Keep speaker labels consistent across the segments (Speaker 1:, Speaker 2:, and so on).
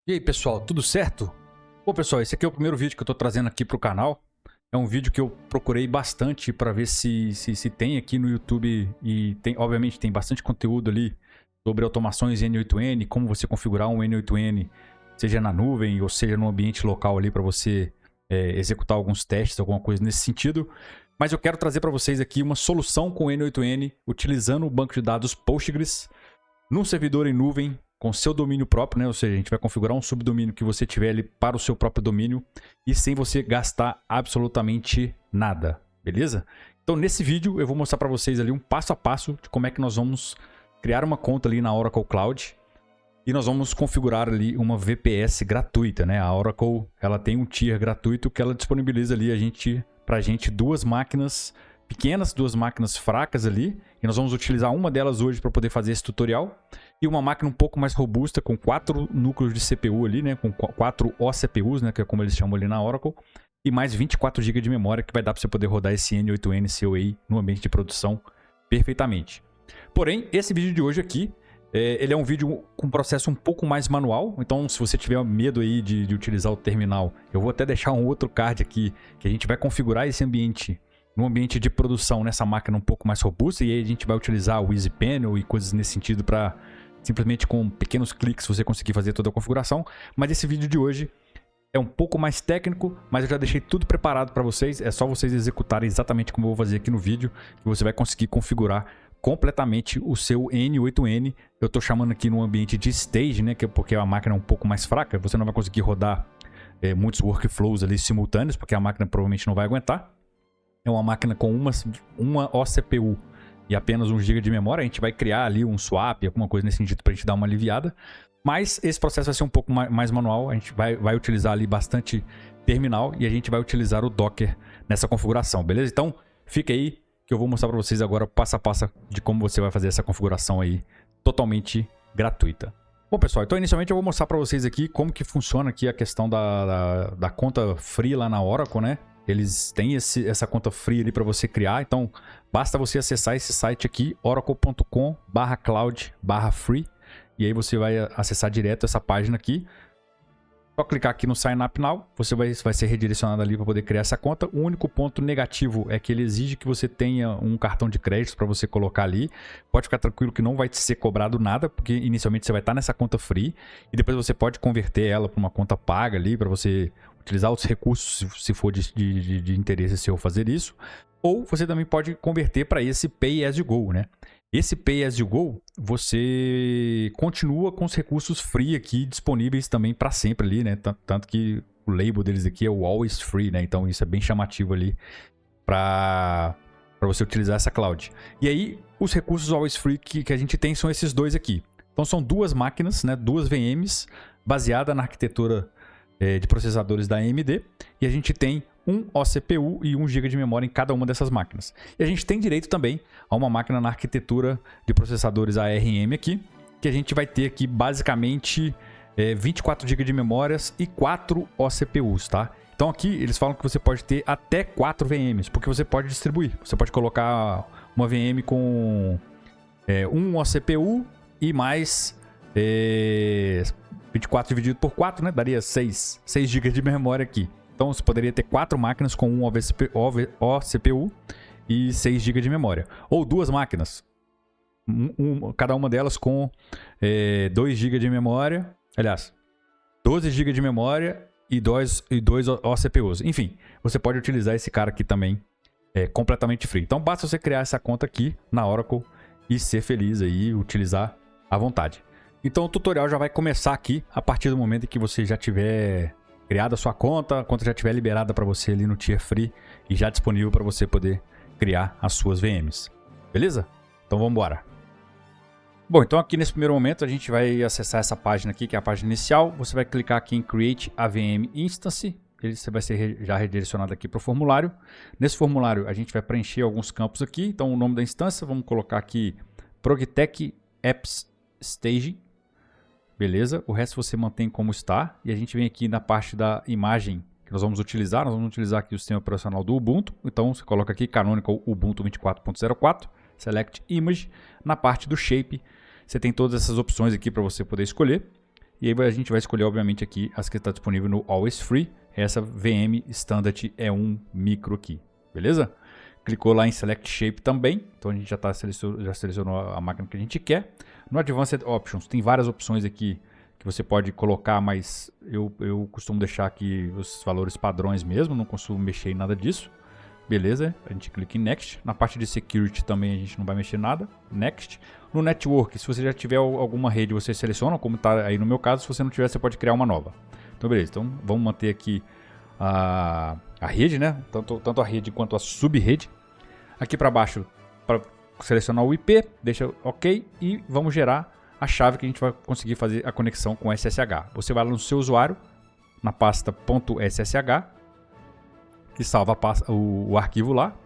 Speaker 1: E aí pessoal, tudo certo? Bom pessoal, esse aqui é o primeiro vídeo que eu tô trazendo aqui pro canal. É um vídeo que eu procurei bastante para ver se tem aqui no YouTube. E tem, obviamente tem bastante conteúdo ali sobre automações N8N, como você configurar um N8N, seja na nuvem ou seja no ambiente local ali para você executar alguns testes, alguma coisa nesse sentido. Mas eu quero trazer para vocês aqui uma solução com N8N utilizando o banco de dados Postgres num servidor em nuvem com seu domínio próprio, né? Ou seja, a gente vai configurar um subdomínio que você tiver ali para o seu próprio domínio e sem você gastar absolutamente nada, beleza? Então nesse vídeo eu vou mostrar para vocês ali um passo a passo de como é que nós vamos criar uma conta ali na Oracle Cloud e nós vamos configurar ali uma VPS gratuita, né? A Oracle, ela tem um tier gratuito que ela disponibiliza ali pra gente duas máquinas pequenas, duas máquinas fracas ali, e nós vamos utilizar uma delas hoje para poder fazer esse tutorial, e uma máquina um pouco mais robusta, com 4 núcleos de CPU ali, né, com 4 OCPUs, né, que é como eles chamam ali na Oracle, e mais 24 GB de memória, que vai dar para você poder rodar esse N8N seu aí no ambiente de produção perfeitamente. Porém, esse vídeo de hoje aqui, ele é um vídeo com processo um pouco mais manual, então se você tiver medo aí de utilizar o terminal, eu vou até deixar um outro card aqui, que a gente vai configurar esse ambiente no ambiente de produção nessa máquina um pouco mais robusta, e aí a gente vai utilizar o Easy Panel e coisas nesse sentido para simplesmente com pequenos cliques você conseguir fazer toda a configuração. Mas esse vídeo de hoje é um pouco mais técnico, mas eu já deixei tudo preparado para vocês, é só vocês executarem exatamente como eu vou fazer aqui no vídeo, que você vai conseguir configurar completamente o seu N8N. Eu estou chamando aqui no ambiente de stage, né, porque a máquina é um pouco mais fraca, você não vai conseguir rodar muitos workflows ali simultâneos, porque a máquina provavelmente não vai aguentar. É uma máquina com uma OCPU e apenas 1 GB de memória. A gente vai criar ali um swap, alguma coisa nesse sentido para a gente dar uma aliviada. Mas esse processo vai ser um pouco mais manual. A gente vai utilizar ali bastante terminal e a gente vai utilizar o Docker nessa configuração, beleza? Então fica aí que eu vou mostrar para vocês agora passo a passo de como você vai fazer essa configuração aí totalmente gratuita. Bom pessoal, então inicialmente eu vou mostrar para vocês aqui como que funciona aqui a questão da conta free lá na Oracle, né? Eles têm essa conta free ali para você criar, então basta você acessar esse site aqui, oracle.com/cloud/free, e aí você vai acessar direto essa página aqui. Só clicar aqui no Sign Up Now, você vai ser redirecionado ali para poder criar essa conta. O único ponto negativo é que ele exige que você tenha um cartão de crédito para você colocar ali. Pode ficar tranquilo que não vai ser cobrado nada, porque inicialmente você vai estar nessa conta free e depois você pode converter ela para uma conta paga ali, para você utilizar os recursos se for de interesse seu fazer isso. Ou você também pode converter para esse Pay As You Go, né? Esse Pay As You Go, você continua com os recursos free aqui disponíveis também para sempre ali, né? Tanto que o label deles aqui é o Always Free, né? Então isso é bem chamativo ali para você utilizar essa cloud. E aí, os recursos Always Free que a gente tem são esses dois aqui. Então são duas máquinas, né? Duas VMs baseadas na arquitetura de processadores da AMD, e a gente tem um OCPU e 1 GB de memória em cada uma dessas máquinas. E a gente tem direito também a uma máquina na arquitetura de processadores ARM aqui, que a gente vai ter aqui basicamente 24 GB de memórias e 4 OCPUs, tá? Então aqui eles falam que você pode ter até 4 VMs, porque você pode distribuir. Você pode colocar uma VM com um OCPU e mais 24 dividido por 4, né? Daria 6 GB de memória aqui. Então você poderia ter 4 máquinas com um OCPU e 6 GB de memória. Ou duas máquinas, cada uma delas com 2 GB de memória. Aliás, 12 GB de memória e dois OCPUs. Enfim, você pode utilizar esse cara aqui também completamente free. Então basta você criar essa conta aqui na Oracle e ser feliz aí, utilizar à vontade. Então o tutorial já vai começar aqui a partir do momento em que você já tiver criado a sua conta, a conta já estiver liberada para você ali no Tier Free e já disponível para você poder criar as suas VMs. Beleza? Então vamos embora. Bom, então aqui nesse primeiro momento a gente vai acessar essa página aqui, que é a página inicial. Você vai clicar aqui em Create a VM Instance. Você vai ser já redirecionado aqui para o formulário. Nesse formulário a gente vai preencher alguns campos aqui. Então o nome da instância, vamos colocar aqui Progtech Apps Stage. Beleza? O resto você mantém como está. E a gente vem aqui na parte da imagem que nós vamos utilizar. Nós vamos utilizar aqui o sistema operacional do Ubuntu. Então você coloca aqui Canonical Ubuntu 24.04. Select Image. Na parte do Shape, você tem todas essas opções aqui para você poder escolher. E aí a gente vai escolher, obviamente, aqui as que está disponível no Always Free. Essa VM Standard E1 Micro aqui, beleza? Clicou lá em Select Shape também, então a gente já selecionou a máquina que a gente quer. No Advanced Options tem várias opções aqui que você pode colocar, mas eu costumo deixar aqui os valores padrões mesmo, não costumo mexer em nada disso. Beleza, a gente clica em Next. Na parte de Security também a gente não vai mexer nada. Next. No Network, se você já tiver alguma rede, você seleciona, como está aí no meu caso. Se você não tiver, você pode criar uma nova. Então, beleza. Então, vamos manter aqui a rede, né? Tanto a rede quanto a sub-rede. Aqui para baixo, para selecionar o IP, deixa OK. E vamos gerar a chave que a gente vai conseguir fazer a conexão com SSH. Você vai lá no seu usuário, na pasta .ssh, que salva o arquivo lá.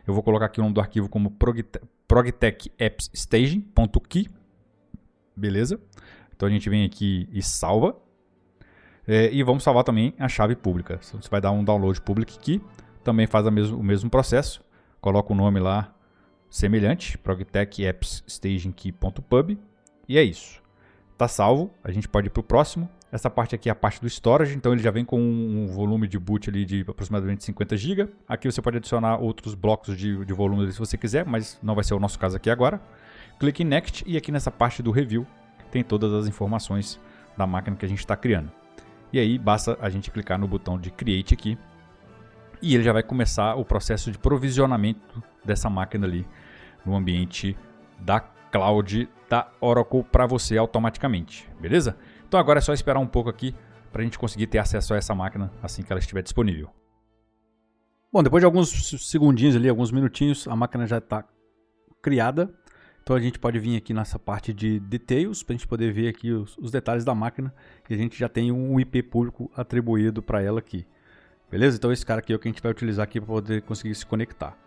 Speaker 1: Eu vou colocar aqui o nome do arquivo como Progtech Apps Staging.key. Beleza? Então a gente vem aqui e salva. E vamos salvar também a chave pública. Então, você vai dar um download public key. Também faz o mesmo processo. Coloca o nome lá semelhante. Progtech Apps Staging.key.pub. E é isso. Tá salvo. A gente pode ir para o próximo. Essa parte aqui é a parte do storage, então ele já vem com um volume de boot ali de aproximadamente 50 GB. Aqui você pode adicionar outros blocos de volume se você quiser, mas não vai ser o nosso caso aqui agora. Clique em Next e aqui nessa parte do Review tem todas as informações da máquina que a gente está criando. E aí basta a gente clicar no botão de Create aqui e ele já vai começar o processo de provisionamento dessa máquina ali no ambiente da cloud da Oracle para você automaticamente, beleza? Então agora é só esperar um pouco aqui para a gente conseguir ter acesso a essa máquina assim que ela estiver disponível. Bom, depois de alguns segundinhos ali, alguns minutinhos, a máquina já está criada. Então a gente pode vir aqui nessa parte de Details para a gente poder ver aqui os detalhes da máquina. E a gente já tem um IP público atribuído para ela aqui. Beleza? Então esse cara aqui é o que a gente vai utilizar aqui para poder conseguir se conectar.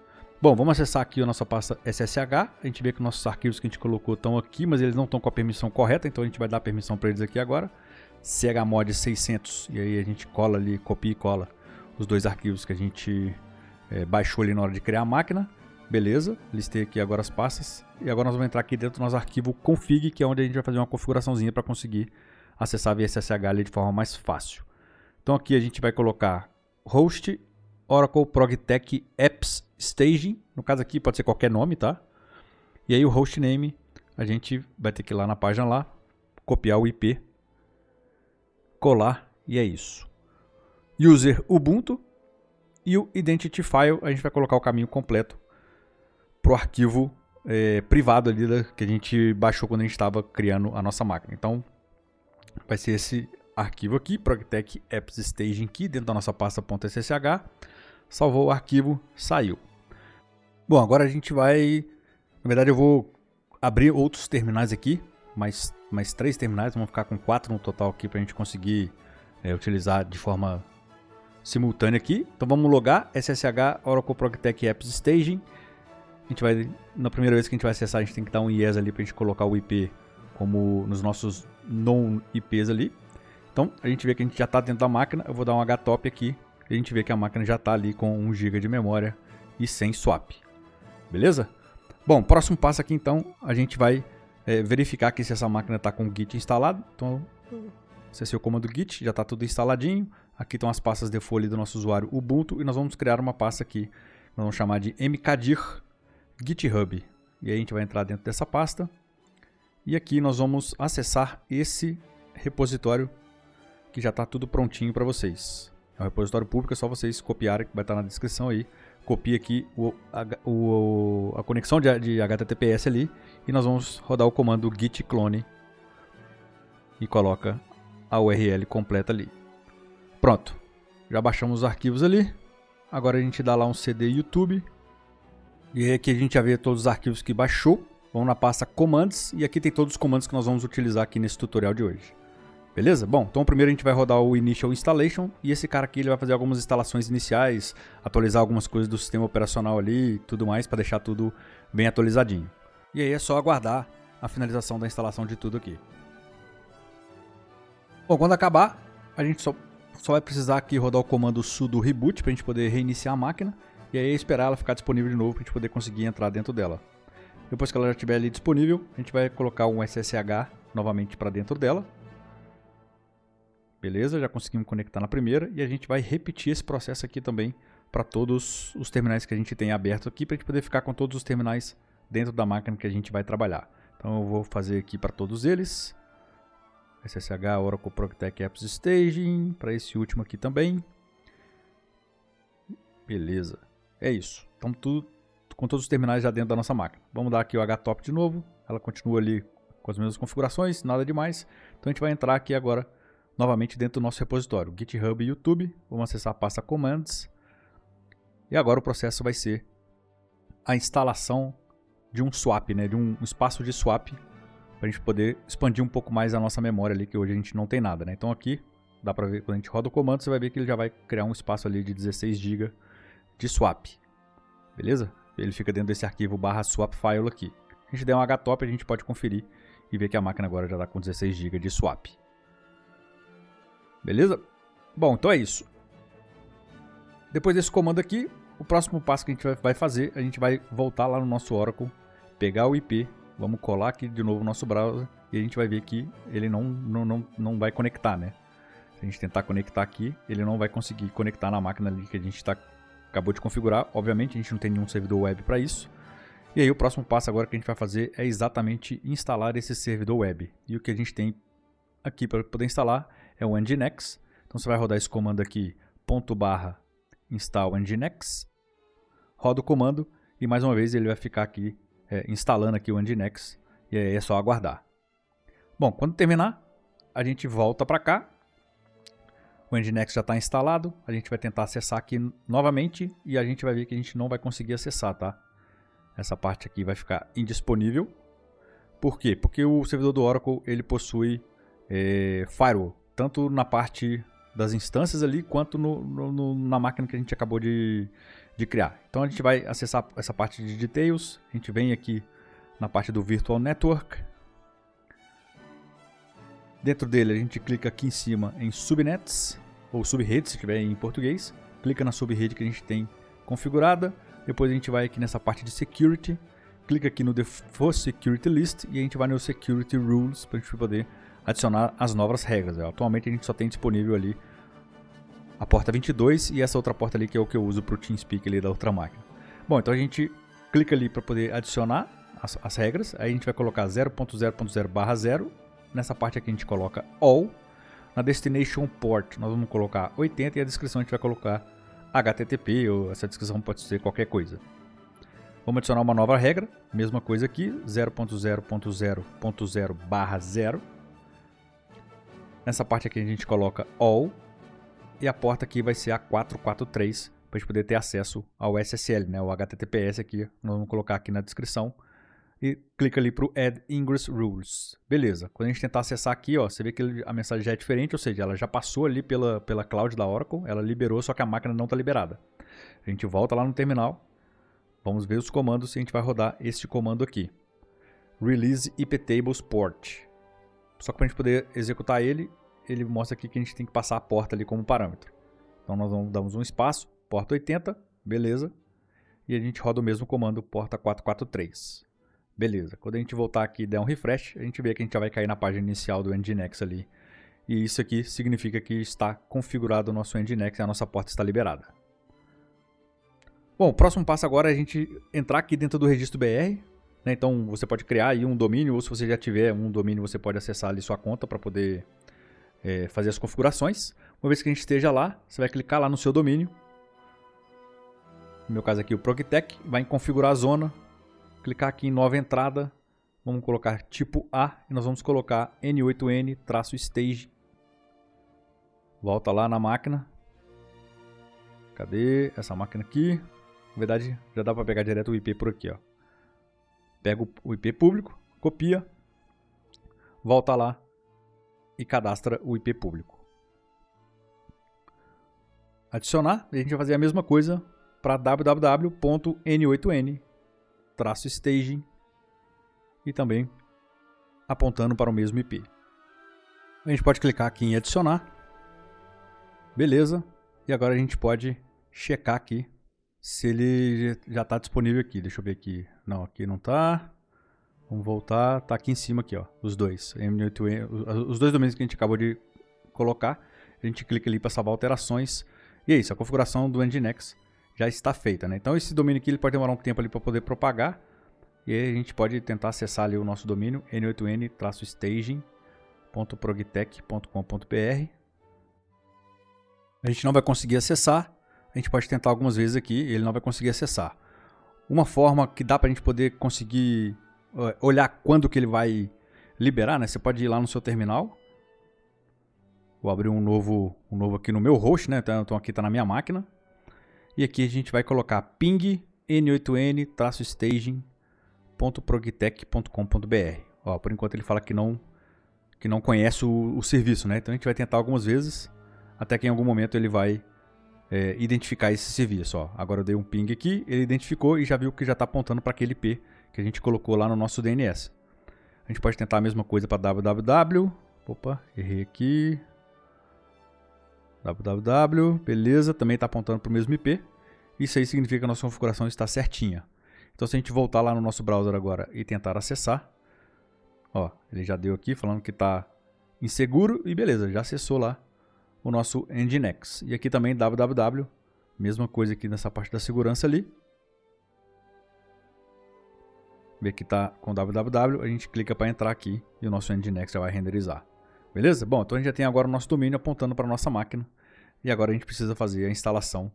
Speaker 1: Bom, vamos acessar aqui a nossa pasta SSH. A gente vê que nossos arquivos que a gente colocou estão aqui, mas eles não estão com a permissão correta, então a gente vai dar permissão para eles aqui agora. chmod 600, e aí a gente cola ali, copia e cola os dois arquivos que a gente baixou ali na hora de criar a máquina. Beleza, listei aqui agora as pastas. E agora nós vamos entrar aqui dentro do nosso arquivo config, que é onde a gente vai fazer uma configuraçãozinha para conseguir acessar via SSH ali de forma mais fácil. Então aqui a gente vai colocar host Oracle Progtech Apps Staging, no caso aqui pode ser qualquer nome, tá? E aí o hostname, a gente vai ter que ir lá na página lá, copiar o IP, colar e é isso. User Ubuntu e o Identity File, a gente vai colocar o caminho completo para o arquivo privado ali que a gente baixou quando a gente estava criando a nossa máquina. Então vai ser esse arquivo aqui, Progtech Apps Staging aqui, dentro da nossa pasta .ssh. Salvou o arquivo, saiu. Bom, agora a gente vai... Na verdade eu vou abrir outros terminais aqui, mais 3 terminais, vamos ficar com 4 no total aqui para a gente conseguir utilizar de forma simultânea aqui. Então vamos logar SSH Oracle Progtech Apps Staging. A gente vai, na primeira vez que a gente vai acessar, a gente tem que dar um yes ali para a gente colocar o IP como nos nossos known IPs ali. Então a gente vê que a gente já está dentro da máquina, eu vou dar um htop aqui. A gente vê que a máquina já está ali com 1 GB de memória e sem swap. Beleza? Bom, próximo passo aqui então, a gente vai verificar aqui se essa máquina está com o Git instalado. Então, acessei o comando Git, já está tudo instaladinho. Aqui estão as pastas default do nosso usuário Ubuntu e nós vamos criar uma pasta aqui. Nós vamos chamar de mkdir GitHub. E aí a gente vai entrar dentro dessa pasta. E aqui nós vamos acessar esse repositório que já está tudo prontinho para vocês. É um repositório público, é só vocês copiarem, que vai estar na descrição aí. Copia aqui a conexão de HTTPS ali e nós vamos rodar o comando git clone e coloca a URL completa ali. Pronto, já baixamos os arquivos ali. Agora a gente dá lá um cd YouTube e aqui a gente já vê todos os arquivos que baixou. Vamos na pasta commands e aqui tem todos os comandos que nós vamos utilizar aqui nesse tutorial de hoje. Beleza? Bom, então primeiro a gente vai rodar o Initial Installation e esse cara aqui ele vai fazer algumas instalações iniciais, atualizar algumas coisas do sistema operacional ali e tudo mais para deixar tudo bem atualizadinho. E aí é só aguardar a finalização da instalação de tudo aqui. Bom, quando acabar, a gente só vai precisar aqui rodar o comando sudo reboot para a gente poder reiniciar a máquina e aí esperar ela ficar disponível de novo para a gente poder conseguir entrar dentro dela. Depois que ela já estiver ali disponível, a gente vai colocar um SSH novamente para dentro dela. Beleza? Já conseguimos conectar na primeira e a gente vai repetir esse processo aqui também para todos os terminais que a gente tem aberto aqui, para a gente poder ficar com todos os terminais dentro da máquina que a gente vai trabalhar. Então eu vou fazer aqui para todos eles. SSH, Oracle ProgTech Apps Staging, para esse último aqui também. Beleza, é isso. Então tudo com todos os terminais já dentro da nossa máquina. Vamos dar aqui o htop de novo, ela continua ali com as mesmas configurações, nada demais. Então a gente vai entrar aqui agora novamente dentro do nosso repositório, GitHub e YouTube. Vamos acessar a pasta Commands. E agora o processo vai ser a instalação de um swap, né, de um espaço de swap, para a gente poder expandir um pouco mais a nossa memória ali, que hoje a gente não tem nada, né? Então aqui, dá para ver, quando a gente roda o comando, você vai ver que ele já vai criar um espaço ali de 16 GB de swap. Beleza? Ele fica dentro desse arquivo /swap file aqui. A gente der um htop, a gente pode conferir e ver que a máquina agora já está com 16 GB de swap. Beleza? Bom, então é isso. Depois desse comando aqui, o próximo passo que a gente vai fazer, a gente vai voltar lá no nosso Oracle, pegar o IP, vamos colar aqui de novo o nosso browser e a gente vai ver que ele não vai conectar, né? Se a gente tentar conectar aqui, ele não vai conseguir conectar na máquina ali que a gente acabou de configurar. Obviamente, a gente não tem nenhum servidor web para isso. E aí o próximo passo agora que a gente vai fazer é exatamente instalar esse servidor web. E o que a gente tem aqui para poder instalar é o Nginx. Então você vai rodar esse comando aqui, /install Nginx. Roda o comando e mais uma vez ele vai ficar aqui instalando aqui o Nginx. E aí é só aguardar. Bom, quando terminar, a gente volta para cá. O Nginx já está instalado. A gente vai tentar acessar aqui novamente e a gente vai ver que a gente não vai conseguir acessar, tá? Essa parte aqui vai ficar indisponível. Por quê? Porque o servidor do Oracle ele possui firewall, tanto na parte das instâncias ali, quanto na máquina que a gente acabou de criar. Então a gente vai acessar essa parte de details, a gente vem aqui na parte do Virtual Network. Dentro dele a gente clica aqui em cima em Subnets, ou Subredes se tiver em português. Clica na subrede que a gente tem configurada. Depois a gente vai aqui nessa parte de Security, clica aqui no Default Security List e a gente vai no Security Rules para a gente poder adicionar as novas regras. Atualmente a gente só tem disponível ali a porta 22 e essa outra porta ali que é o que eu uso para o TeamSpeak ali da outra máquina. Bom, então a gente clica ali para poder adicionar as regras. Aí a gente vai colocar 0.0.0/0. Nessa parte aqui a gente coloca All. Na Destination Port nós vamos colocar 80 e a descrição a gente vai colocar HTTP, ou essa descrição pode ser qualquer coisa. Vamos adicionar uma nova regra, mesma coisa aqui, 0.0.0.0/0. Nessa parte aqui a gente coloca All. E a porta aqui vai ser a 443, para a gente poder ter acesso ao SSL, né? O HTTPS aqui, nós vamos colocar aqui na descrição. E clica ali para o Add Ingress Rules. Beleza, quando a gente tentar acessar aqui, ó, você vê que a mensagem já é diferente, ou seja, ela já passou ali pela cloud da Oracle, ela liberou, só que a máquina não está liberada. A gente volta lá no terminal, vamos ver os comandos e a gente vai rodar este comando aqui. Release iptables port. Só que para a gente poder executar ele mostra aqui que a gente tem que passar a porta ali como parâmetro. Então nós damos um espaço, porta 80, beleza. E a gente roda o mesmo comando, porta 443. Beleza, quando a gente voltar aqui e der um refresh, a gente vê que a gente já vai cair na página inicial do Nginx ali. E isso aqui significa que está configurado o nosso Nginx e a nossa porta está liberada. Bom, o próximo passo agora é a gente entrar aqui dentro do registro BR. Né? Então você pode criar aí um domínio, ou se você já tiver um domínio, você pode acessar ali sua conta para poder fazer as configurações. Uma vez que a gente esteja lá, você vai clicar lá no seu domínio. No meu caso aqui o ProgTech, vai em configurar a zona, clicar aqui em nova entrada, vamos colocar tipo A e nós vamos colocar N8N-stage. Volta lá na máquina. Cadê essa máquina aqui? Na verdade já dá para pegar direto o IP por aqui, ó. Pega o IP público, copia, volta lá e cadastra o IP público. Adicionar, a gente vai fazer a mesma coisa para www.n8n-staging e também apontando para o mesmo IP. A gente pode clicar aqui em adicionar. Beleza. E agora a gente pode checar aqui se ele já está disponível aqui. Deixa eu ver aqui. Não, aqui não está. Vamos voltar. Está aqui em cima aqui, ó, os dois. M8N, os dois domínios que a gente acabou de colocar. a gente clica ali para salvar alterações. E é isso, a configuração do Nginx já está feita, né? Então esse domínio aqui ele pode demorar um tempo ali para poder propagar. E aí a gente pode tentar acessar ali o nosso domínio n8n-staging.progtech.com.br. A gente não vai conseguir acessar, a gente pode tentar algumas vezes aqui e ele não vai conseguir acessar. Uma forma que dá para a gente poder conseguir olhar quando que ele vai liberar, né? Você pode ir lá no seu terminal. Vou abrir um novo aqui no meu host, né? Então aqui está na minha máquina. E aqui a gente vai colocar ping n8n-staging.progtech.com.br. Ó, por enquanto ele fala que não conhece o serviço, né? Então a gente vai tentar algumas vezes, até que em algum momento ele vai identificar esse serviço. Ó. Agora eu dei um ping aqui, ele identificou e já viu que já está apontando para aquele IP que a gente colocou lá no nosso DNS. A gente pode tentar a mesma coisa para www. Opa, errei aqui. www, beleza, também está apontando para o mesmo IP. Isso aí significa que a nossa configuração está certinha. Então se a gente voltar lá no nosso browser agora e tentar acessar, ó, ele já deu aqui falando que está inseguro e beleza, já acessou lá o nosso Nginx. E aqui também www, mesma coisa aqui nessa parte da segurança ali. Vê que está com www, a gente clica para entrar aqui e o nosso Nginx já vai renderizar. Beleza? Bom, então a gente já tem agora o nosso domínio apontando para a nossa máquina. E agora a gente precisa fazer a instalação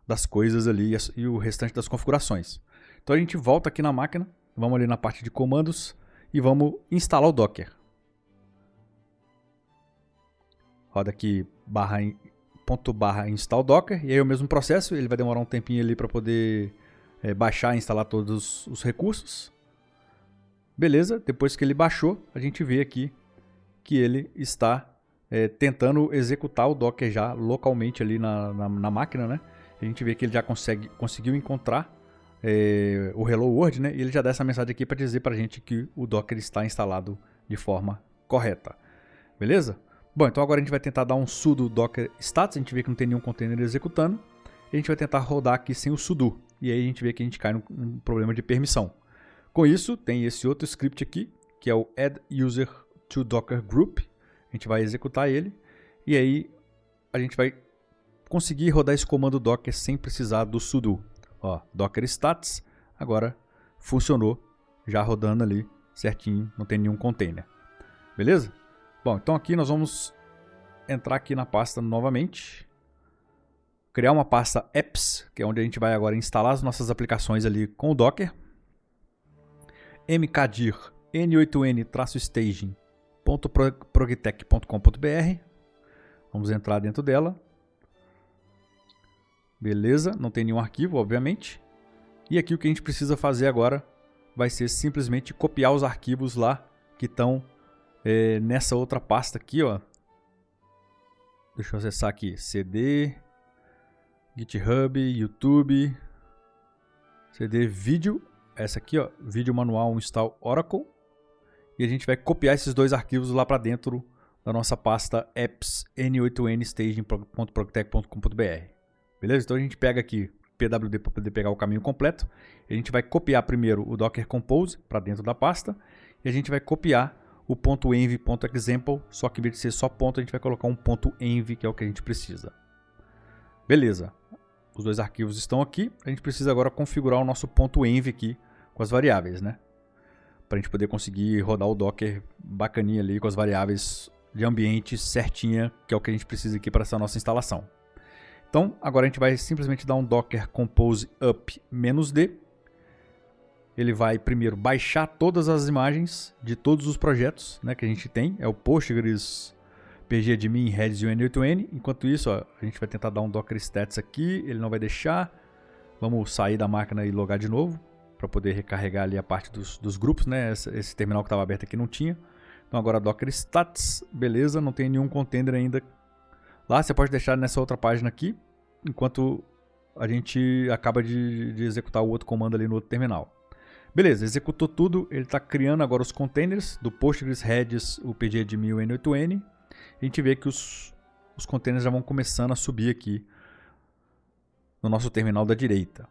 Speaker 1: das coisas ali e o restante das configurações. Então a gente volta aqui na máquina, vamos ali na parte de comandos e vamos instalar o Docker. Roda aqui /install docker e aí é o mesmo processo, ele vai demorar um tempinho ali para poder baixar e instalar todos os recursos. Beleza, depois que ele baixou, a gente vê aqui que ele está tentando executar o Docker já localmente ali na máquina, né? A gente vê que ele já conseguiu encontrar o Hello World, né? E ele já dá essa mensagem aqui para dizer para a gente que o Docker está instalado de forma correta. Beleza? Bom, então agora a gente vai tentar dar um sudo docker status, a gente vê que não tem nenhum container executando. E a gente vai tentar rodar aqui sem o sudo. E aí a gente vê que a gente cai num problema de permissão. Com isso, tem esse outro script aqui, que é o add user to docker group. A gente vai executar ele. E aí a gente vai conseguir rodar esse comando docker sem precisar do sudo. Ó, docker status, agora funcionou, já rodando ali certinho, não tem nenhum container. Beleza? Bom, então aqui nós vamos entrar aqui na pasta novamente. Criar uma pasta apps, que é onde a gente vai agora instalar as nossas aplicações ali com o Docker. mkdir n8n-staging.progtech.com.br. Vamos entrar dentro dela. Beleza, não tem nenhum arquivo, obviamente. E aqui o que a gente precisa fazer agora vai ser simplesmente copiar os arquivos lá que estão nessa outra pasta aqui, ó. Deixa eu acessar aqui, CD, GitHub, YouTube, CD vídeo, essa aqui, ó, vídeo manual install Oracle. E a gente vai copiar esses dois arquivos lá para dentro da nossa pasta apps n8nstaging.progtech.com.br. Beleza? Então a gente pega aqui pwd para poder pegar o caminho completo. A gente vai copiar primeiro o Docker Compose para dentro da pasta e a gente vai copiar o .env.example, só que em vez de ser só ponto, a gente vai colocar um .env, que é o que a gente precisa. Beleza. Os dois arquivos estão aqui. A gente precisa agora configurar o nosso .env aqui com as variáveis, né? Para a gente poder conseguir rodar o Docker bacaninha ali com as variáveis de ambiente certinha, que é o que a gente precisa aqui para essa nossa instalação. Então, agora a gente vai simplesmente dar um docker compose up -d. Ele vai primeiro baixar todas as imagens de todos os projetos, né, que a gente tem. É o Postgres, pgadmin, Redis e o n8n. Enquanto isso, ó, a gente vai tentar dar um docker stats aqui. Ele não vai deixar. Vamos sair da máquina e logar de novo para poder recarregar ali a parte dos grupos, né? Esse terminal que estava aberto aqui não tinha. Então agora docker stats, beleza, não tem nenhum container ainda. Lá você pode deixar nessa outra página aqui, enquanto a gente acaba de executar o outro comando ali no outro terminal. Beleza, executou tudo, ele está criando agora os containers do Postgres, Redis, o pgadmin e o n8n. A gente vê que os containers já vão começando a subir aqui no nosso terminal da direita.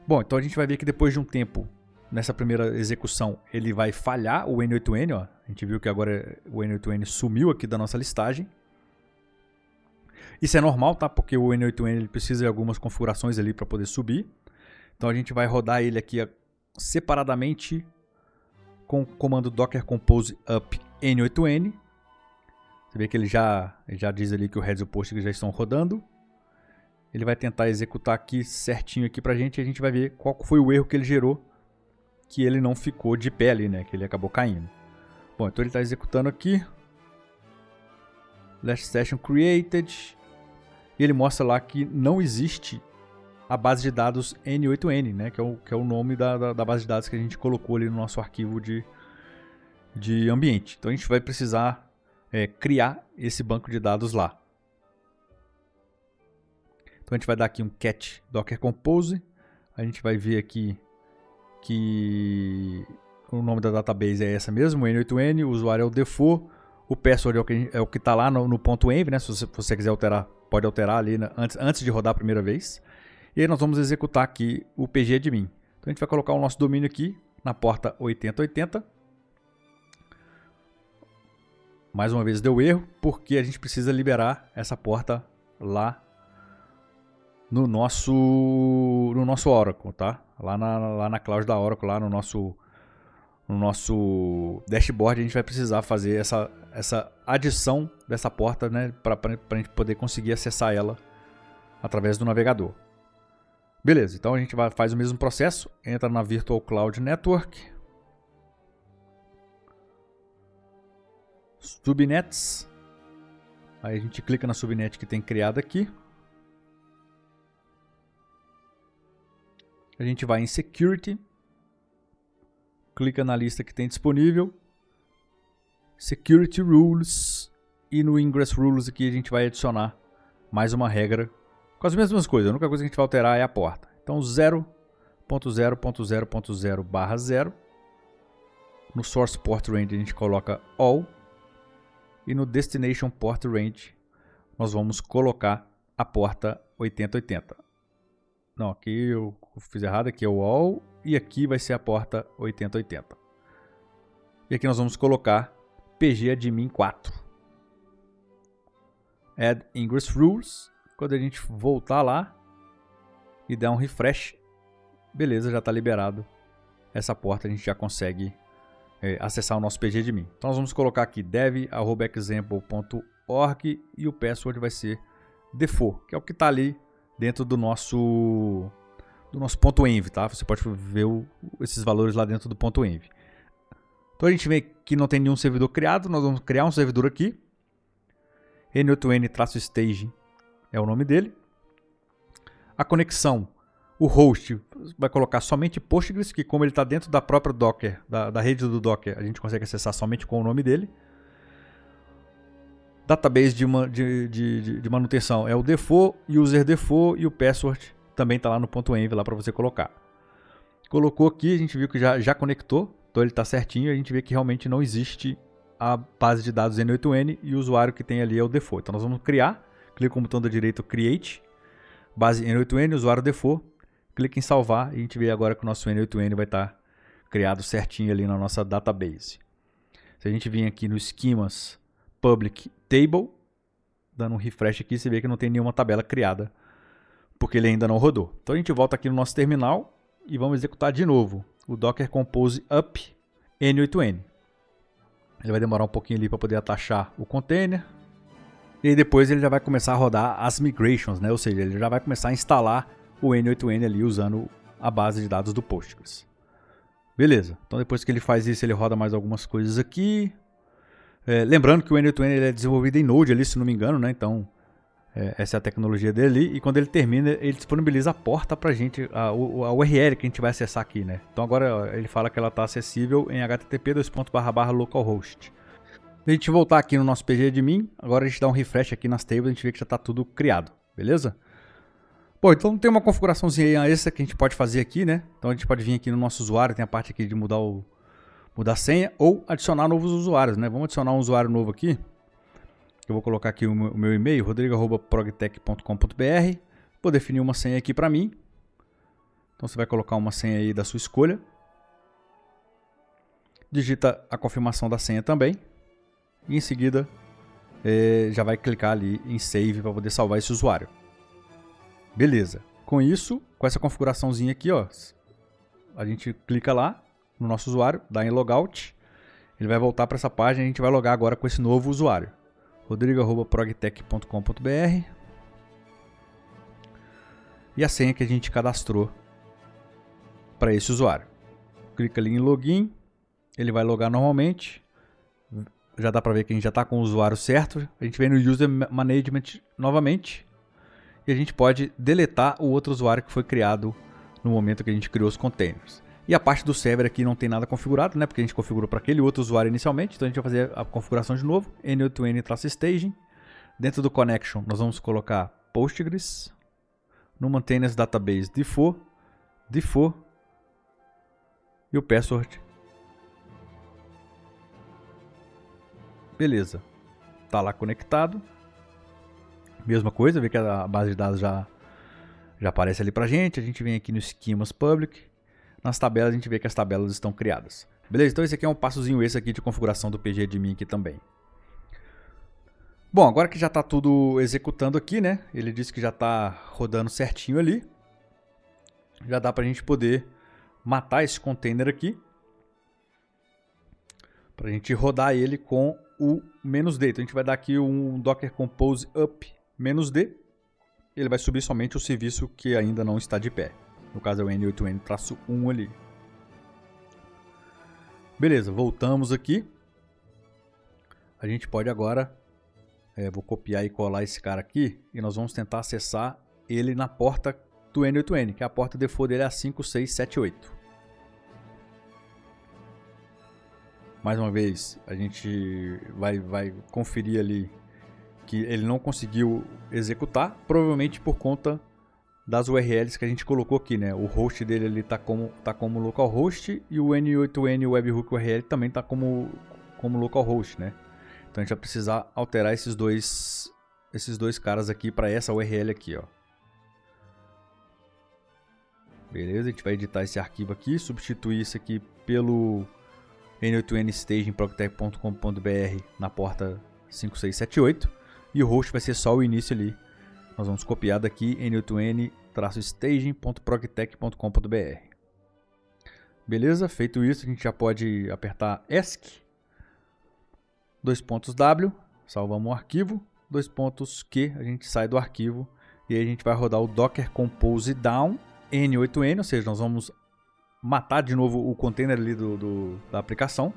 Speaker 1: Bom, então a gente vai ver que depois de um tempo, nessa primeira execução, ele vai falhar o n8n. Ó. A gente viu que agora o n8n sumiu aqui da nossa listagem. Isso é normal, tá? Porque o N8N ele precisa de algumas configurações ali para poder subir. Então a gente vai rodar ele aqui separadamente com o comando docker compose up N8N. Você vê que ele já diz ali que o heads e o postgres já estão rodando. Ele vai tentar executar aqui certinho aqui pra gente e a gente vai ver qual foi o erro que ele gerou, que ele não ficou de pé ali, né? Que ele acabou caindo. Bom, então ele está executando aqui. Last session created. E ele mostra lá que não existe a base de dados N8N, né? Que é o nome da base de dados que a gente colocou ali no nosso arquivo de ambiente. Então a gente vai precisar criar esse banco de dados lá. Então a gente vai dar aqui um cat docker compose. A gente vai ver aqui que o nome da database é essa mesmo, N8N, o usuário é o default, o password é o que está lá no ponto .env, né? Se você quiser alterar, pode alterar ali antes de rodar a primeira vez. E aí nós vamos executar aqui o pgadmin. Então a gente vai colocar o nosso domínio aqui na porta 8080. Mais uma vez deu erro, porque a gente precisa liberar essa porta lá no nosso Oracle, tá? Lá na cloud da Oracle, lá no nosso dashboard, a gente vai precisar fazer essa adição dessa porta, né? Para a gente poder conseguir acessar ela através do navegador. Beleza, então a gente faz o mesmo processo, entra na Virtual Cloud Network, subnets, aí a gente clica na subnet que tem criado aqui. A gente vai em Security, clica na lista que tem disponível, Security Rules, e no Ingress Rules aqui a gente vai adicionar mais uma regra com as mesmas coisas. A única coisa que a gente vai alterar é a porta. Então 0.0.0.0/0, no Source Port Range a gente coloca All, e no Destination Port Range nós vamos colocar a porta 8080. Não, aqui eu fiz errado, aqui é o All e aqui vai ser a porta 8080. E aqui nós vamos colocar pgadmin 4. Add Ingress Rules. Quando a gente voltar lá e der um refresh, beleza, já está liberado essa porta, a gente já consegue acessar o nosso pgadmin. Então nós vamos colocar aqui dev@example.org e o password vai ser default, que é o que está ali dentro do nosso ponto .env, tá? Você pode ver esses valores lá dentro do ponto .env. Então a gente vê que não tem nenhum servidor criado, nós vamos criar um servidor aqui. N8N-stage é o nome dele. A conexão, o host, vai colocar somente Postgres, que como ele está dentro da própria Docker, da rede do Docker, a gente consegue acessar somente com o nome dele. Database de manutenção é o default, user default, e o password também está lá no ponto .env lá para você colocar. Colocou aqui, a gente viu que já conectou, então ele está certinho, a gente vê que realmente não existe a base de dados N8N e o usuário que tem ali é o default. Então nós vamos criar, clica com o botão da direita Create, base N8N, usuário default, clica em salvar e a gente vê agora que o nosso N8N vai estar criado certinho ali na nossa database. Se a gente vir aqui no Schemas Public Table, dando um refresh aqui, você vê que não tem nenhuma tabela criada, porque ele ainda não rodou. Então a gente volta aqui no nosso terminal e vamos executar de novo o Docker Compose Up N8N. Ele vai demorar um pouquinho ali para poder atachar o container. E aí depois ele já vai começar a rodar as migrations, né? Ou seja, ele já vai começar a instalar o N8N ali usando a base de dados do Postgres. Beleza, então depois que ele faz isso, ele roda mais algumas coisas aqui. Lembrando que o N8N ele é desenvolvido em Node ali, se não me engano, né? Então essa é a tecnologia dele. E quando ele termina, ele disponibiliza a porta pra gente, a URL que a gente vai acessar aqui, né? Então agora ele fala que ela está acessível em http://localhost. Se a gente voltar aqui no nosso pgadmin, agora a gente dá um refresh aqui nas tables, a gente vê que já está tudo criado, beleza? Bom, então tem uma configuraçãozinha extra que a gente pode fazer aqui, né? Então a gente pode vir aqui no nosso usuário, tem a parte aqui de mudar a senha ou adicionar novos usuários, né? Vamos adicionar um usuário novo aqui. Eu vou colocar aqui o meu e-mail, rodrigo@progtech.com.br. Vou definir uma senha aqui para mim. Então você vai colocar uma senha aí da sua escolha. Digita a confirmação da senha também. E em seguida já vai clicar ali em Save para poder salvar esse usuário. Beleza. Com isso, com essa configuraçãozinha aqui, ó, a gente clica lá no nosso usuário, dá em Logout, ele vai voltar para essa página e a gente vai logar agora com esse novo usuário. rodrigo@progtech.com.br e a senha que a gente cadastrou para esse usuário. Clica ali em Login, ele vai logar normalmente. Já dá para ver que a gente já está com o usuário certo. A gente vem no User Management novamente e a gente pode deletar o outro usuário que foi criado no momento que a gente criou os containers. E a parte do server aqui não tem nada configurado, né? Porque a gente configurou para aquele outro usuário inicialmente. Então a gente vai fazer a configuração de novo. N8N-staging. Dentro do connection nós vamos colocar Postgres. No Maintenance Database default. E o password. Beleza. Tá lá conectado. Mesma coisa, vê que a base de dados já aparece ali pra gente. A gente vem aqui no Schemas Public. Nas tabelas a gente vê que as tabelas estão criadas. Beleza? Então esse aqui é um passozinho aqui de configuração do PGAdmin aqui também. Bom, agora que já está tudo executando aqui, né? Ele disse que já está rodando certinho ali. Já dá para a gente poder matar esse container aqui. Para a gente rodar ele com o "-d". Então a gente vai dar aqui um Docker Compose up "-d". Ele vai subir somente o serviço que ainda não está de pé. No caso é o N8N-1 ali. Beleza, voltamos aqui. A gente pode agora... vou copiar e colar esse cara aqui. E nós vamos tentar acessar ele na porta do N8N. Que a porta default dele é a 5678. Mais uma vez, a gente vai conferir ali que ele não conseguiu executar. Provavelmente por conta das URLs que a gente colocou aqui, né? O host dele ali tá como localhost e o N8N webhook URL também tá como localhost, né? Então a gente vai precisar alterar esses dois caras aqui para essa URL aqui, ó. Beleza, a gente vai editar esse arquivo aqui, substituir isso aqui pelo n8nstaging.progtech.com.br na porta 5678 e o host vai ser só o início ali. Nós vamos copiar daqui n8n-staging.progtech.com.br. Beleza, feito isso, a gente já pode apertar ESC. "W", salvamos o arquivo, "Q", a gente sai do arquivo e aí a gente vai rodar o Docker Compose down N8N, ou seja, nós vamos matar de novo o container ali da aplicação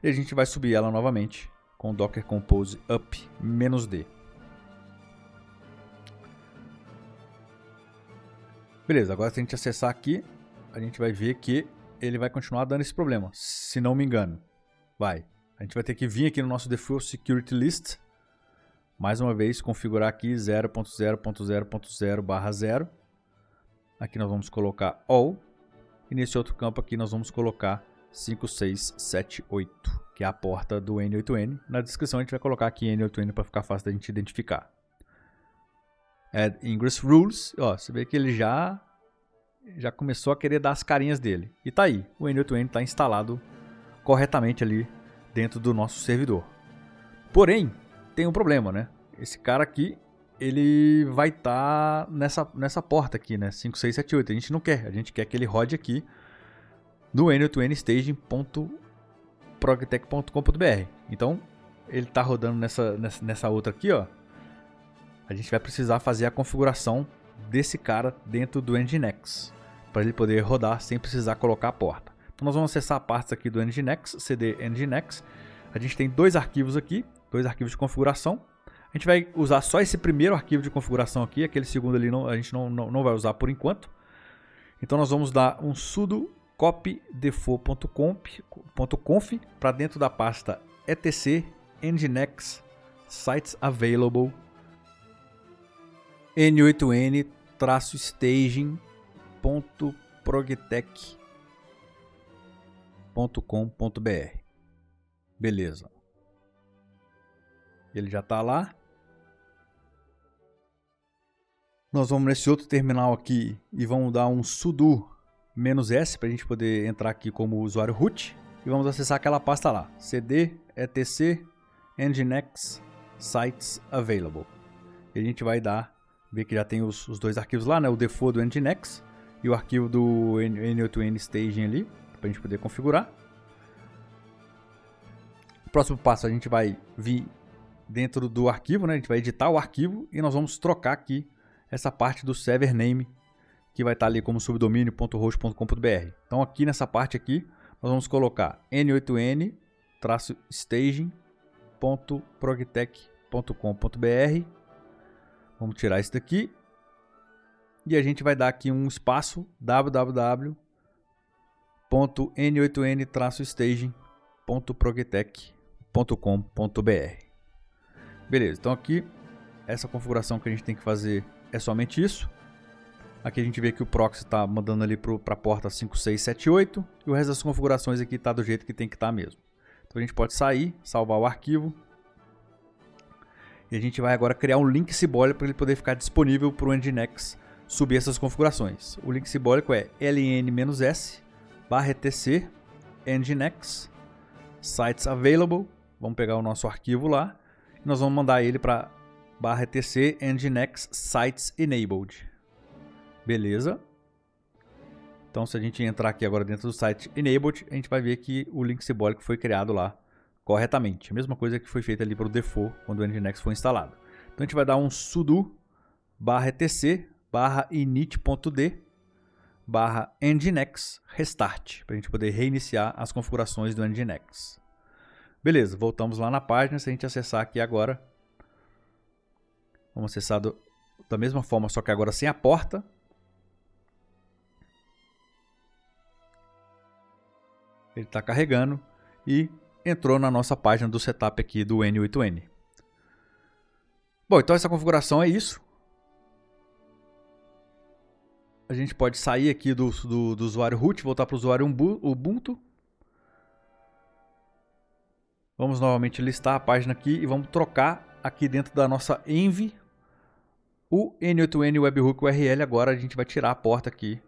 Speaker 1: e a gente vai subir ela novamente com o Docker Compose up "-d". Beleza, agora se a gente acessar aqui, a gente vai ver que ele vai continuar dando esse problema, se não me engano. A gente vai ter que vir aqui no nosso Default Security List. Mais uma vez, configurar aqui 0.0.0.0/0. Aqui nós vamos colocar All. E nesse outro campo aqui nós vamos colocar 5678, que é a porta do N8N. Na descrição a gente vai colocar aqui N8N para ficar fácil da gente identificar. Add Ingress Rules. Ó, você vê que ele já começou a querer dar as carinhas dele. E tá aí, o N8N está instalado corretamente ali dentro do nosso servidor. Porém, tem um problema, né? Esse cara aqui, ele vai estar nessa porta aqui, né? 5678. A gente não quer. A gente quer que ele rode aqui no n8nstaging.progtech.com.br. Então, ele está rodando nessa outra aqui, ó. A gente vai precisar fazer a configuração desse cara dentro do Nginx, para ele poder rodar sem precisar colocar a porta. Então nós vamos acessar a parte aqui do Nginx, cd Nginx. A gente tem dois arquivos aqui, dois arquivos de configuração. A gente vai usar só esse primeiro arquivo de configuração aqui, aquele segundo ali a gente não vai usar por enquanto. Então nós vamos dar um sudo copy default.conf para dentro da pasta etc nginx sites available n8n-staging.progtech.com.br. Beleza. Ele já está lá. Nós vamos nesse outro terminal aqui e vamos dar um sudo -s para a gente poder entrar aqui como usuário root. E vamos acessar aquela pasta lá. cd etc nginx sites available. E a gente vai ver que já tem os dois arquivos lá, né? O default do Nginx e o arquivo do N8N staging ali, para a gente poder configurar. O próximo passo, a gente vai vir dentro do arquivo, né? A gente vai editar o arquivo e nós vamos trocar aqui essa parte do server name, que vai estar ali como subdomínio.host.com.br. Então aqui nessa parte aqui, nós vamos colocar n8n-staging.progtech.com.br. Vamos tirar isso daqui. E a gente vai dar aqui um espaço www.n8n-staging.progtech.com.br. Beleza, então aqui essa configuração que a gente tem que fazer é somente isso. Aqui a gente vê que o proxy está mandando ali para a porta 5678 e o resto das configurações aqui está do jeito que tem que estar mesmo. Então a gente pode sair, salvar o arquivo e a gente vai agora criar um link simbólico para ele poder ficar disponível para o Nginx subir essas configurações. O link simbólico é ln-s/etc nginx sites available. Vamos pegar o nosso arquivo lá e nós vamos mandar ele para /etc nginx sites enabled. Beleza. Então se a gente entrar aqui agora dentro do site enabled, a gente vai ver que o link simbólico foi criado lá corretamente. A mesma coisa que foi feita ali para o default quando o Nginx foi instalado. Então a gente vai dar um sudo /etc/init.d/nginx restart para a gente poder reiniciar as configurações do Nginx. Beleza, voltamos lá na página. Se a gente acessar aqui agora, vamos acessar da mesma forma, só que agora sem a porta. Ele está carregando e entrou na nossa página do setup aqui do N8N. Bom, então essa configuração é isso. A gente pode sair aqui do usuário root, voltar para o usuário Ubuntu. Vamos novamente listar a página aqui e vamos trocar aqui dentro da nossa env o N8N webhook URL. Agora a gente vai tirar a porta aqui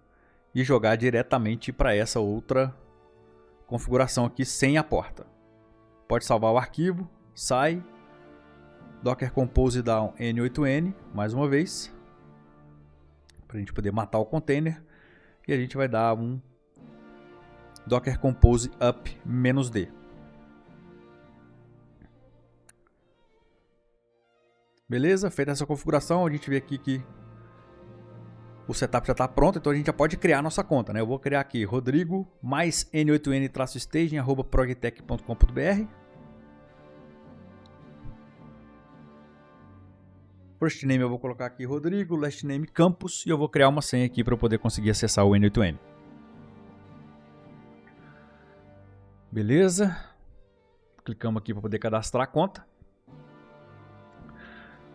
Speaker 1: e jogar diretamente para essa outra configuração aqui sem a porta. Pode salvar o arquivo, sai, docker compose down N8N, mais uma vez, para a gente poder matar o container, e a gente vai dar um docker compose up -d. Beleza, feita essa configuração, a gente vê aqui que o setup já está pronto, então a gente já pode criar a nossa conta, né? Eu vou criar aqui Rodrigo mais n8n-staging@progtech.com.br. First name eu vou colocar aqui Rodrigo, last name Campos e eu vou criar uma senha aqui para eu poder conseguir acessar o N8N. Beleza. Clicamos aqui para poder cadastrar a conta.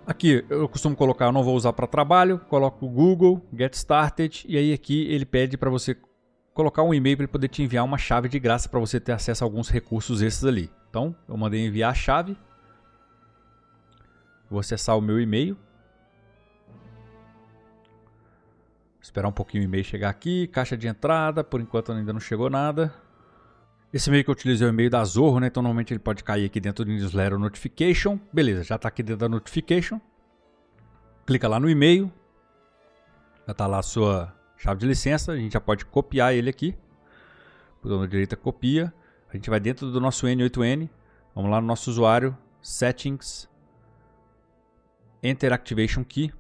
Speaker 1: Aqui eu costumo colocar, eu não vou usar para trabalho, coloco o Google, Get Started, e aí aqui ele pede para você colocar um e-mail para ele poder te enviar uma chave de graça para você ter acesso a alguns recursos esses ali. Então eu mandei enviar a chave, vou acessar o meu e-mail, esperar um pouquinho o e-mail chegar aqui, caixa de entrada, por enquanto ainda não chegou nada. Esse e-mail que eu utilizo é o e-mail da Zorro, né? Então normalmente ele pode cair aqui dentro do newsletter notification. Beleza, já está aqui dentro da notification. Clica lá no e-mail. Já está lá a sua chave de licença. A gente já pode copiar ele aqui. Botão da direita copia. A gente vai dentro do nosso N8N. Vamos lá no nosso usuário. Settings. Enter Activation Key.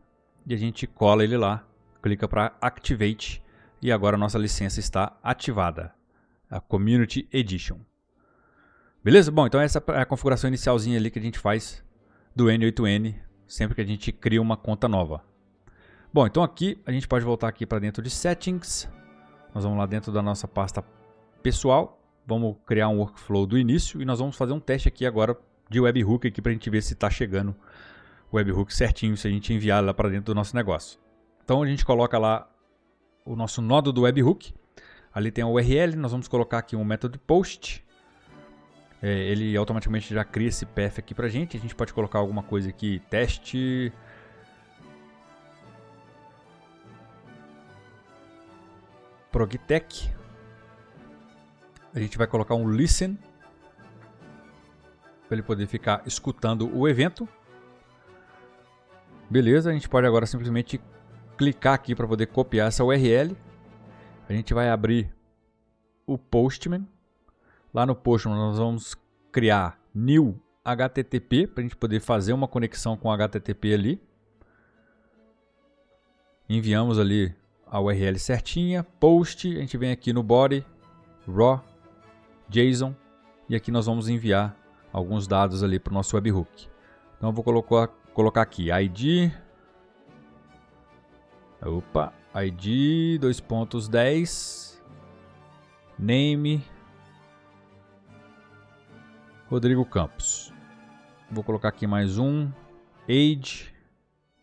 Speaker 1: E a gente cola ele lá. Clica para Activate. E agora a nossa licença está ativada. A Community Edition. Beleza? Bom, então essa é a configuração inicialzinha ali que a gente faz do N8N sempre que a gente cria uma conta nova. Bom, então aqui a gente pode voltar aqui para dentro de Settings. Nós vamos lá dentro da nossa pasta pessoal. Vamos criar um workflow do início e nós vamos fazer um teste aqui agora de webhook aqui para a gente ver se está chegando o webhook certinho, se a gente enviar lá para dentro do nosso negócio. Então a gente coloca lá o nosso nodo do webhook. Ali tem a URL, nós vamos colocar aqui um método post. Ele automaticamente já cria esse path aqui pra gente. A gente pode colocar alguma coisa aqui, teste. Progtech. A gente vai colocar um listen. Para ele poder ficar escutando o evento. Beleza, a gente pode agora simplesmente clicar aqui para poder copiar essa URL. A gente vai abrir o Postman. Lá no Postman nós vamos criar new HTTP para a gente poder fazer uma conexão com o HTTP ali. Enviamos ali a URL certinha, post, a gente vem aqui no body, raw, JSON, e aqui nós vamos enviar alguns dados ali para o nosso webhook. Então eu vou colocar aqui ID, ID 2.10, name, Rodrigo Campos. Vou colocar aqui mais um, age,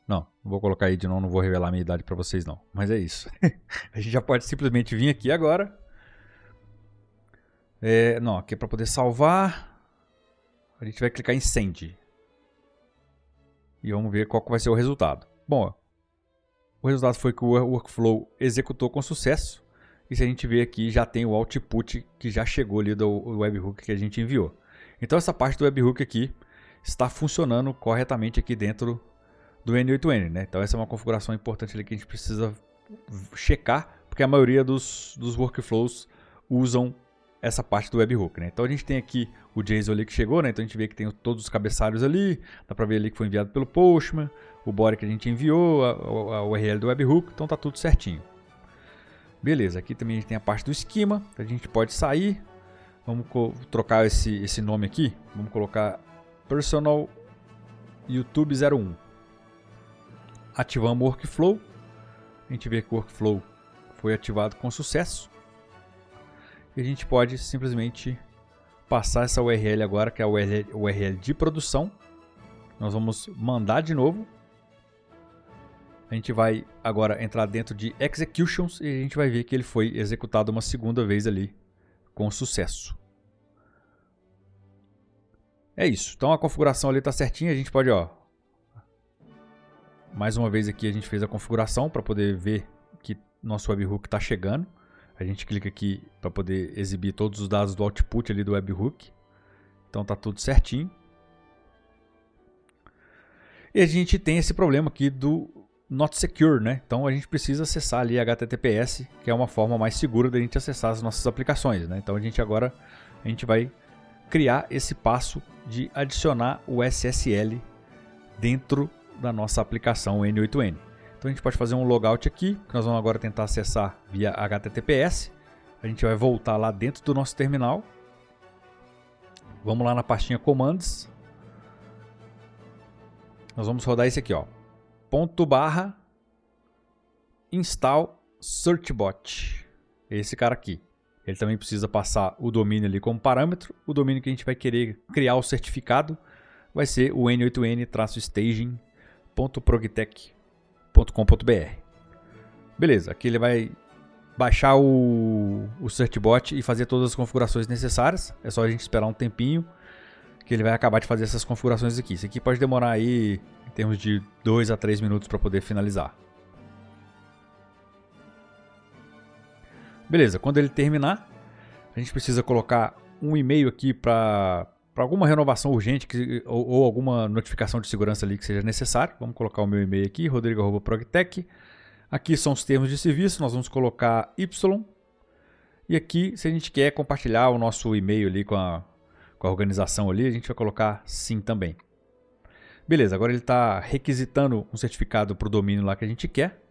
Speaker 1: não vou colocar age não vou revelar a minha idade para vocês não, mas é isso. A gente já pode simplesmente vir aqui agora. Aqui é para poder salvar. A gente vai clicar em Send. E vamos ver qual que vai ser o resultado. Bom, o resultado foi que o workflow executou com sucesso. E se a gente ver aqui, já tem o output que já chegou ali do webhook que a gente enviou. Então essa parte do webhook aqui está funcionando corretamente aqui dentro do N8N, né? Então essa é uma configuração importante ali que a gente precisa checar, porque a maioria dos workflows usam essa parte do webhook, né? Então a gente tem aqui o JSON ali que chegou, né? Então a gente vê que tem todos os cabeçalhos ali, dá para ver ali que foi enviado pelo Postman, o body que a gente enviou, a URL do webhook, então tá tudo certinho. Beleza, aqui também a gente tem a parte do esquema, a gente pode sair, vamos trocar esse nome aqui, vamos colocar Personal YouTube 01. Ativamos o workflow, a gente vê que o workflow foi ativado com sucesso. E a gente pode simplesmente passar essa URL agora, que é a URL de produção. Nós vamos mandar de novo. A gente vai agora entrar dentro de Executions e a gente vai ver que ele foi executado uma segunda vez ali com sucesso. É isso. Então a configuração ali está certinha. A gente pode, mais uma vez aqui a gente fez a configuração para poder ver que nosso webhook está chegando. A gente clica aqui para poder exibir todos os dados do output ali do webhook. Então tá tudo certinho. E a gente tem esse problema aqui do Not Secure, né? Então a gente precisa acessar ali HTTPS, que é uma forma mais segura da gente acessar as nossas aplicações, né? Então a gente vai criar esse passo de adicionar o SSL dentro da nossa aplicação N8N. Então a gente pode fazer um logout aqui, que nós vamos agora tentar acessar via HTTPS. A gente vai voltar lá dentro do nosso terminal. Vamos lá na pastinha Commands. Nós vamos rodar esse aqui, /install searchbot. Esse cara aqui. Ele também precisa passar o domínio ali como parâmetro. O domínio que a gente vai querer criar o certificado vai ser o n8n-staging.progtech.com.br. Beleza, aqui ele vai baixar o searchbot e fazer todas as configurações necessárias. É só a gente esperar um tempinho que ele vai acabar de fazer essas configurações aqui. Isso aqui pode demorar aí em termos de 2 a 3 minutos para poder finalizar. Beleza, quando ele terminar, a gente precisa colocar um e-mail aqui para alguma renovação urgente ou alguma notificação de segurança ali que seja necessário. Vamos colocar o meu e-mail aqui, rodrigo@progtech. Aqui são os termos de serviço, nós vamos colocar Y. E aqui, se a gente quer compartilhar o nosso e-mail ali com a organização ali, a gente vai colocar sim também. Beleza, agora ele está requisitando um certificado para o domínio lá que a gente quer.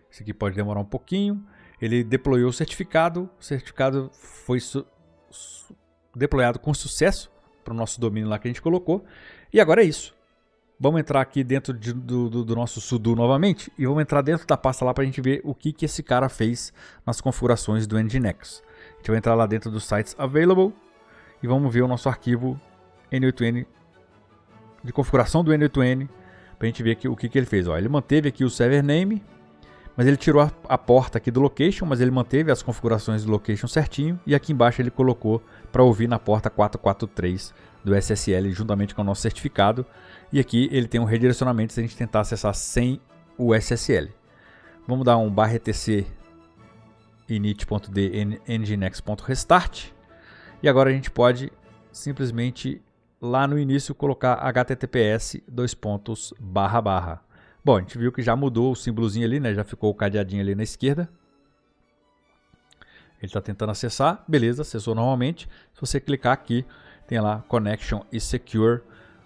Speaker 1: Isso aqui pode demorar um pouquinho. Ele deployou o certificado foi deployado com sucesso para o nosso domínio lá que a gente colocou. E agora é isso. Vamos entrar aqui dentro do nosso sudo novamente e vamos entrar dentro da pasta lá para a gente ver o que esse cara fez nas configurações do Nginx. A gente vai entrar lá dentro dos sites available e vamos ver o nosso arquivo N8N de configuração do N8N para a gente ver aqui, o que ele fez. Ele manteve aqui o server name, mas ele tirou a porta aqui do location, mas ele manteve as configurações do location certinho. E aqui embaixo ele colocou para ouvir na porta 443 do SSL juntamente com o nosso certificado. E aqui ele tem um redirecionamento se a gente tentar acessar sem o SSL. Vamos dar um /etc init.d nginx.restart. E agora a gente pode simplesmente lá no início colocar https://. Bom, a gente viu que já mudou o símbolozinho ali, né? Já ficou o cadeadinho ali na esquerda. Ele está tentando acessar, beleza, acessou normalmente. Se você clicar aqui, tem lá Connection is Secure,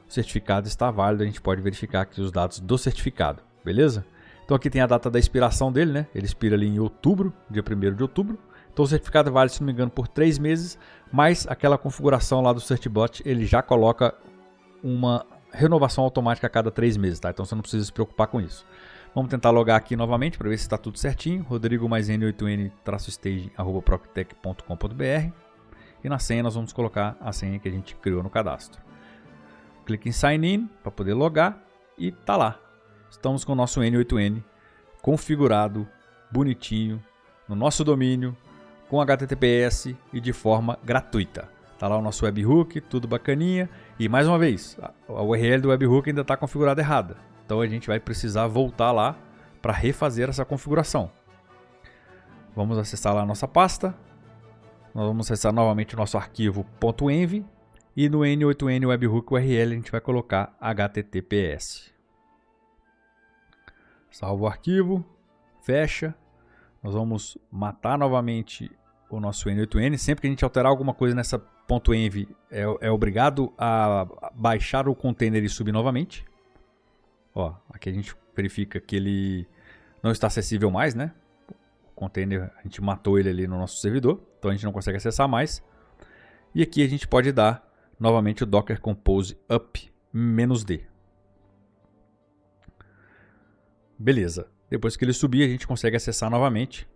Speaker 1: o certificado está válido, a gente pode verificar aqui os dados do certificado, beleza? Então aqui tem a data da expiração dele, né? Ele expira ali em outubro, dia 1º de outubro. Então o certificado é válido, se não me engano, por 3 meses, mas aquela configuração lá do CertBot, ele já coloca uma renovação automática a cada 3 meses, tá? Então você não precisa se preocupar com isso. Vamos tentar logar aqui novamente para ver se está tudo certinho. Rodrigo mais n8n-staging@proctec.com.br. E na senha nós vamos colocar a senha que a gente criou no cadastro. Clique em Sign In para poder logar e tá lá. Estamos com o nosso N8N configurado, bonitinho, no nosso domínio, com HTTPS e de forma gratuita. Tá lá o nosso webhook, tudo bacaninha. E mais uma vez, a URL do webhook ainda está configurada errada. Então a gente vai precisar voltar lá para refazer essa configuração. Vamos acessar lá a nossa pasta. Nós vamos acessar novamente o nosso arquivo .env. E no N8N webhook URL a gente vai colocar HTTPS. Salva o arquivo, fecha. Nós vamos matar novamente o nosso N8N. Sempre que a gente alterar alguma coisa nessa .env, é obrigado a baixar o container e subir novamente. Ó, aqui a gente verifica que ele não está acessível mais, né? O container, a gente matou ele ali no nosso servidor, então a gente não consegue acessar mais. E aqui a gente pode dar novamente o Docker Compose up -d. Beleza. Depois que ele subir, a gente consegue acessar novamente.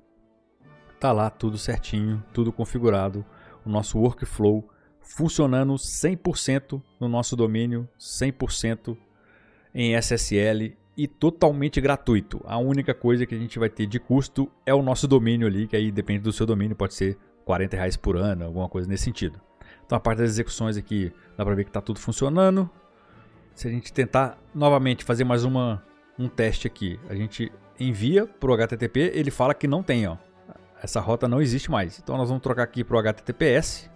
Speaker 1: Tá lá tudo certinho, tudo configurado. O nosso workflow funcionando 100% no nosso domínio, 100% em SSL e totalmente gratuito. A única coisa que a gente vai ter de custo é o nosso domínio ali, que aí depende do seu domínio, pode ser R$40 por ano, alguma coisa nesse sentido. Então a parte das execuções aqui, dá para ver que está tudo funcionando. Se a gente tentar novamente fazer mais um teste aqui, a gente envia para o HTTP, ele fala que não tem, ó. Essa rota não existe mais. Então nós vamos trocar aqui para o HTTPS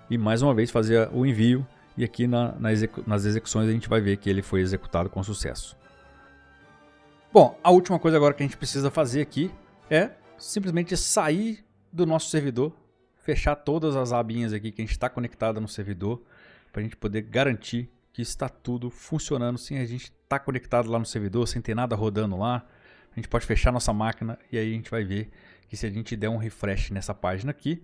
Speaker 1: e mais uma vez fazer o envio. E aqui nas execuções a gente vai ver que ele foi executado com sucesso. Bom, a última coisa agora que a gente precisa fazer aqui é simplesmente sair do nosso servidor, fechar todas as abinhas aqui que a gente está conectado no servidor, para a gente poder garantir que está tudo funcionando sem a gente estar conectado lá no servidor, sem ter nada rodando lá. A gente pode fechar nossa máquina e aí a gente vai ver que se a gente der um refresh nessa página aqui,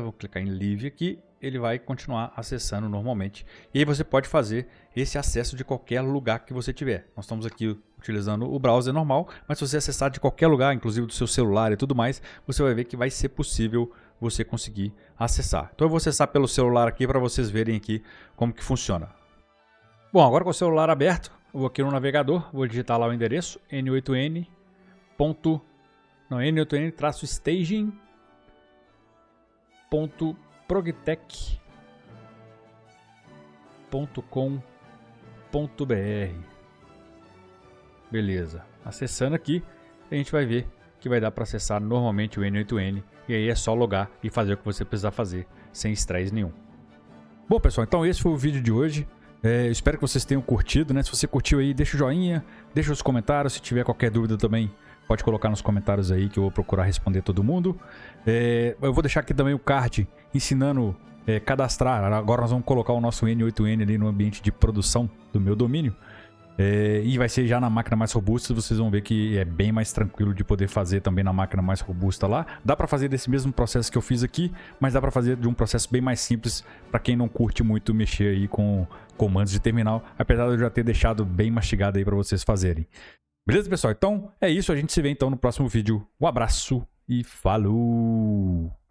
Speaker 1: vou clicar em Live aqui, ele vai continuar acessando normalmente. E aí você pode fazer esse acesso de qualquer lugar que você tiver. Nós estamos aqui utilizando o browser normal, mas se você acessar de qualquer lugar, inclusive do seu celular e tudo mais, você vai ver que vai ser possível você conseguir acessar. Então eu vou acessar pelo celular aqui para vocês verem aqui como que funciona. Bom, agora com o celular aberto, eu vou aqui no navegador, vou digitar lá o endereço n8n-staging.progtech.com.br. Beleza. Acessando aqui, a gente vai ver que vai dar para acessar normalmente o N8N. E aí é só logar e fazer o que você precisar fazer sem estresse nenhum. Bom, pessoal, então esse foi o vídeo de hoje. Eu espero que vocês tenham curtido, né? Se você curtiu aí, deixa o joinha, deixa os comentários. Se tiver qualquer dúvida também, pode colocar nos comentários aí que eu vou procurar responder todo mundo. Eu vou deixar aqui também o card ensinando cadastrar. Agora nós vamos colocar o nosso N8N ali no ambiente de produção do meu domínio. E vai ser já na máquina mais robusta, vocês vão ver que é bem mais tranquilo de poder fazer também na máquina mais robusta lá. Dá para fazer desse mesmo processo que eu fiz aqui, mas dá para fazer de um processo bem mais simples para quem não curte muito mexer aí com comandos de terminal, apesar de eu já ter deixado bem mastigado aí para vocês fazerem. Beleza, pessoal? Então é isso, a gente se vê então no próximo vídeo. Um abraço e falou!